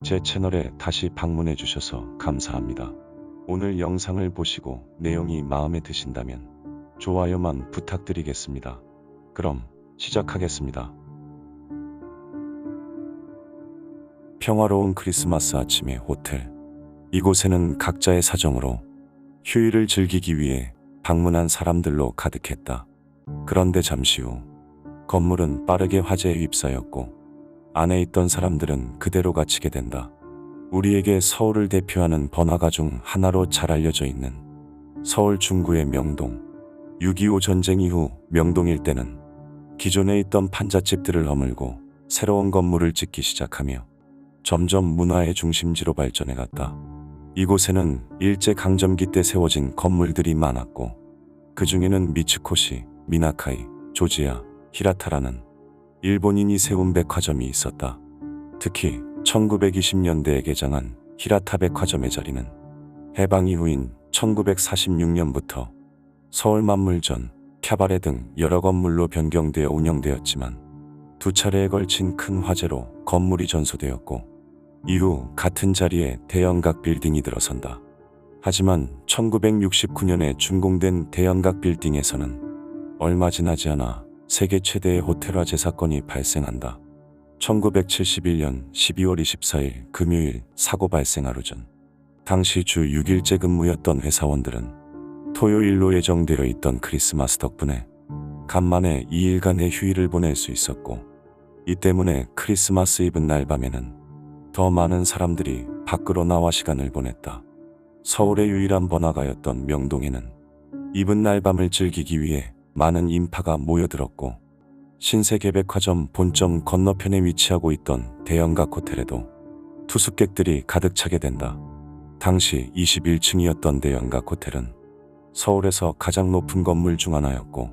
제 채널에 다시 방문해 주셔서 감사합니다. 오늘 영상을 보시고 내용이 마음에 드신다면 좋아요만 부탁드리겠습니다. 그럼 시작하겠습니다. 평화로운 크리스마스 아침의 호텔. 이곳에는 각자의 사정으로 휴일을 즐기기 위해 방문한 사람들로 가득했다. 그런데 잠시 후 건물은 빠르게 화재에 휩싸였고 안에 있던 사람들은 그대로 갇히게 된다. 우리에게 서울을 대표하는 번화가 중 하나로 잘 알려져 있는 서울 중구의 명동. 6.25 전쟁 이후 명동 일대는 기존에 있던 판잣집들을 허물고 새로운 건물을 짓기 시작하며 점점 문화의 중심지로 발전해 갔다. 이곳에는 일제강점기 때 세워진 건물들이 많았고 그 중에는 미츠코시, 미나카이, 조지야, 히라타라는 일본인이 세운 백화점이 있었다. 특히 1920년대에 개장한 히라타 백화점의 자리는 해방 이후인 1946년부터 서울 만물전, 캬바레 등 여러 건물로 변경되어 운영되었지만 두 차례에 걸친 큰 화재로 건물이 전소되었고 이후 같은 자리에 대형각 빌딩이 들어선다. 하지만 1969년에 준공된 대형각 빌딩에서는 얼마 지나지 않아 세계 최대의 호텔 화재 사건이 발생한다. 1971년 12월 24일 금요일 사고 발생 하루 전, 당시 주 6일째 근무였던 회사원들은 토요일로 예정되어 있던 크리스마스 덕분에 간만에 2일간의 휴일을 보낼 수 있었고 이 때문에 크리스마스 이브 날 밤에는 더 많은 사람들이 밖으로 나와 시간을 보냈다. 서울의 유일한 번화가였던 명동에는 이브 날 밤을 즐기기 위해 많은 인파가 모여들었고 신세계백화점 본점 건너편에 위치하고 있던 대형각 호텔에도 투숙객들이 가득 차게 된다. 당시 21층이었던 대형각 호텔은 서울에서 가장 높은 건물 중 하나였고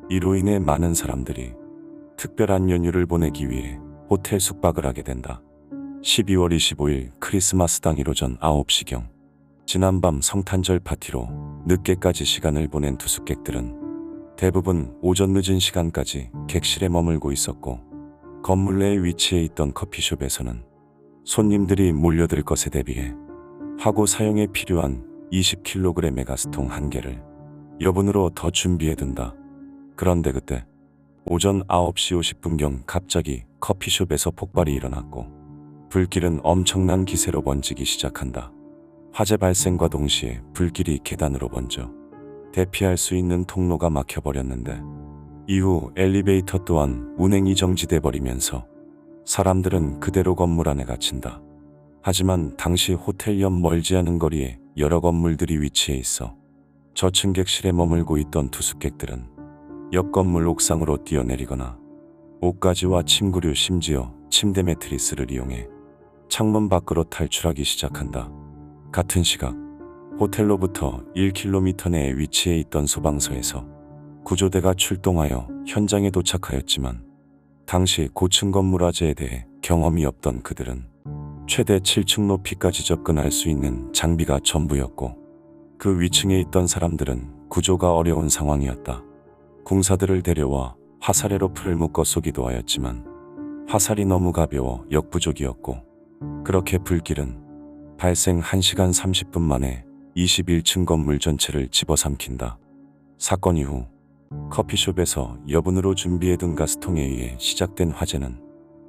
이로 인해 많은 사람들이 특별한 연휴를 보내기 위해 호텔 숙박을 하게 된다. 12월 25일 크리스마스 당일 오전 9시경 지난밤 성탄절 파티로 늦게까지 시간을 보낸 투숙객들은 대부분 오전 늦은 시간까지 객실에 머물고 있었고 건물 내에 위치해 있던 커피숍에서는 손님들이 몰려들 것에 대비해 화구 사용에 필요한 20kg의 가스통 1개를 여분으로 더 준비해둔다. 그런데 그때 오전 9시 50분경 갑자기 커피숍에서 폭발이 일어났고 불길은 엄청난 기세로 번지기 시작한다. 화재 발생과 동시에 불길이 계단으로 번져 대피할 수 있는 통로가 막혀버렸는데 이후 엘리베이터 또한 운행이 정지돼 버리면서 사람들은 그대로 건물 안에 갇힌다. 하지만 당시 호텔 옆 멀지 않은 거리에 여러 건물들이 위치해 있어 저층 객실에 머물고 있던 투숙객들은 옆 건물 옥상으로 뛰어내리거나 옷가지와 침구류 심지어 침대 매트리스를 이용해 창문 밖으로 탈출하기 시작한다. 같은 시각 호텔로부터 1km 내에 위치해 있던 소방서에서 구조대가 출동하여 현장에 도착하였지만 당시 고층 건물 화재에 대해 경험이 없던 그들은 최대 7층 높이까지 접근할 수 있는 장비가 전부였고 그 위층에 있던 사람들은 구조가 어려운 상황이었다. 공사들을 데려와 화살애로 풀을 묶어 쏘기도 하였지만 화살이 너무 가벼워 역부족이었고 그렇게 불길은 발생 1시간 30분 만에 21층 건물 전체를 집어삼킨다. 사건 이후 커피숍에서 여분으로 준비해둔 가스통에 의해 시작된 화재는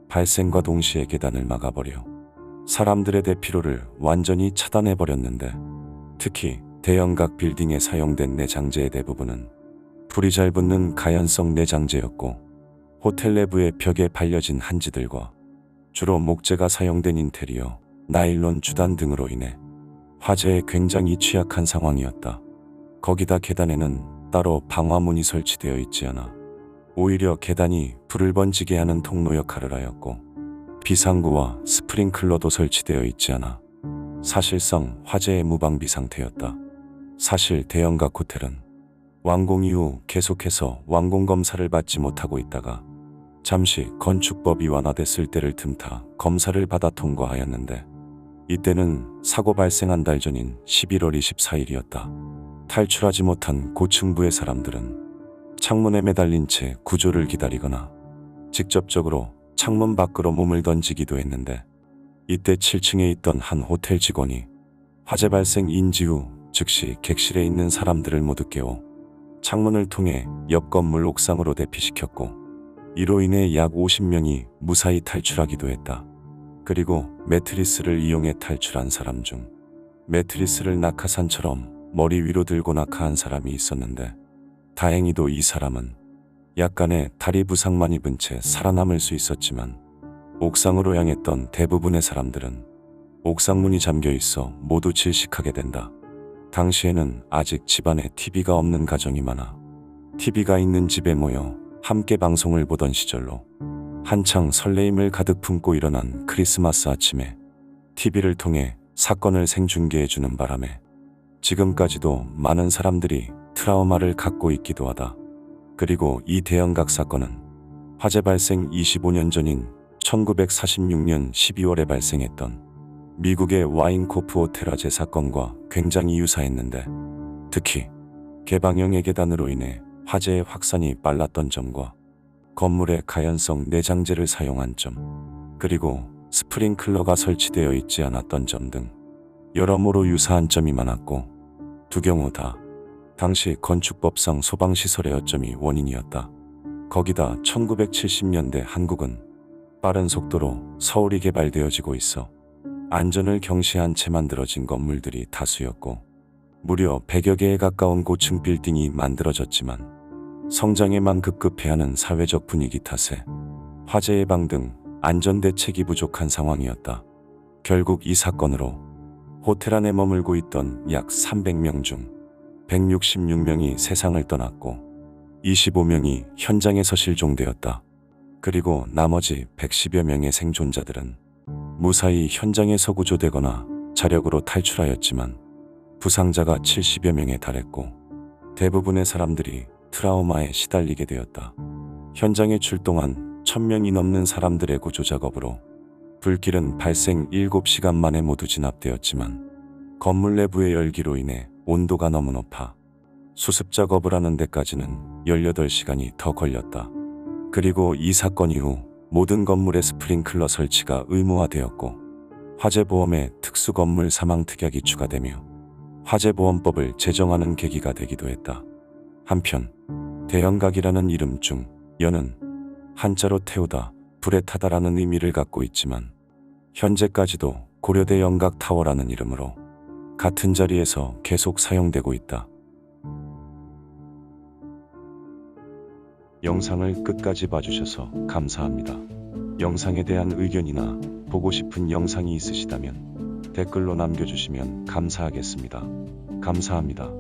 발생과 동시에 계단을 막아버려 사람들의 대피로를 완전히 차단해버렸는데 특히 대형각 빌딩에 사용된 내장재의 대부분은 불이 잘 붙는 가연성 내장재였고 호텔 내부의 벽에 발려진 한지들과 주로 목재가 사용된 인테리어, 나일론 주단 등으로 인해 화재에 굉장히 취약한 상황이었다. 거기다 계단에는 따로 방화문이 설치되어 있지 않아 오히려 계단이 불을 번지게 하는 통로 역할을 하였고 비상구와 스프링클러도 설치되어 있지 않아 사실상 화재의 무방비 상태였다. 사실 대형각 호텔은 완공 이후 계속해서 완공 검사를 받지 못하고 있다가 잠시 건축법이 완화됐을 때를 틈타 검사를 받아 통과하였는데 이때는 사고 발생한 달 전인 11월 24일이었다. 탈출하지 못한 고층부의 사람들은 창문에 매달린 채 구조를 기다리거나 직접적으로 창문 밖으로 몸을 던지기도 했는데 이때 7층에 있던 한 호텔 직원이 화재 발생 인지 후 즉시 객실에 있는 사람들을 모두 깨워 창문을 통해 옆 건물 옥상으로 대피시켰고, 이로 인해 약 50명이 무사히 탈출하기도 했다. 그리고 매트리스를 이용해 탈출한 사람 중 매트리스를 낙하산처럼 머리 위로 들고 낙하한 사람이 있었는데, 다행히도 이 사람은 약간의 다리 부상만 입은 채 살아남을 수 있었지만, 옥상으로 향했던 대부분의 사람들은 옥상문이 잠겨 있어 모두 질식하게 된다. 당시에는 아직 집안에 TV가 없는 가정이 많아 TV가 있는 집에 모여 함께 방송을 보던 시절로, 한창 설레임을 가득 품고 일어난 크리스마스 아침에 TV를 통해 사건을 생중계해주는 바람에 지금까지도 많은 사람들이 트라우마를 갖고 있기도 하다. 그리고 이 대형각 사건은 화재 발생 25년 전인 1946년 12월에 발생했던 미국의 와인코프 호텔 화재 사건과 굉장히 유사했는데, 특히 개방형의 계단으로 인해 화재의 확산이 빨랐던 점과 건물에 가연성 내장재를 사용한 점, 그리고 스프링클러가 설치되어 있지 않았던 점 등 여러모로 유사한 점이 많았고, 두 경우 다 당시 건축법상 소방시설의 어점이 원인이었다. 거기다 1970년대 한국은 빠른 속도로 서울이 개발되어지고 있어 안전을 경시한 채 만들어진 건물들이 다수였고, 무려 100여 개에 가까운 고층 빌딩이 만들어졌지만 성장에만 급급해하는 사회적 분위기 탓에 화재 예방 등 안전 대책이 부족한 상황이었다. 결국 이 사건으로 호텔 안에 머물고 있던 약 300명 중 166명이 세상을 떠났고 25명이 현장에서 실종되었다. 그리고 나머지 110여 명의 생존자들은 무사히 현장에서 구조되거나 자력으로 탈출하였지만 부상자가 70여 명에 달했고, 대부분의 사람들이 트라우마에 시달리게 되었다. 현장에 출동한 1000명이 넘는 사람들의 구조 작업으로 불길은 발생 7시간 만에 모두 진압되었지만, 건물 내부의 열기로 인해 온도가 너무 높아 수습 작업을 하는 데까지는 18시간이 더 걸렸다. 그리고 이 사건 이후 모든 건물의 스프링클러 설치가 의무화되었고, 화재보험에 특수건물 사망특약이 추가되며 화재보험법을 제정하는 계기가 되기도 했다. 한편 대형각이라는 이름 중 연은 한자로 태우다, 불에 타다라는 의미를 갖고 있지만, 현재까지도 고려대 영각타워라는 이름으로 같은 자리에서 계속 사용되고 있다. 영상을 끝까지 봐주셔서 감사합니다. 영상에 대한 의견이나 보고 싶은 영상이 있으시다면 댓글로 남겨주시면 감사하겠습니다. 감사합니다.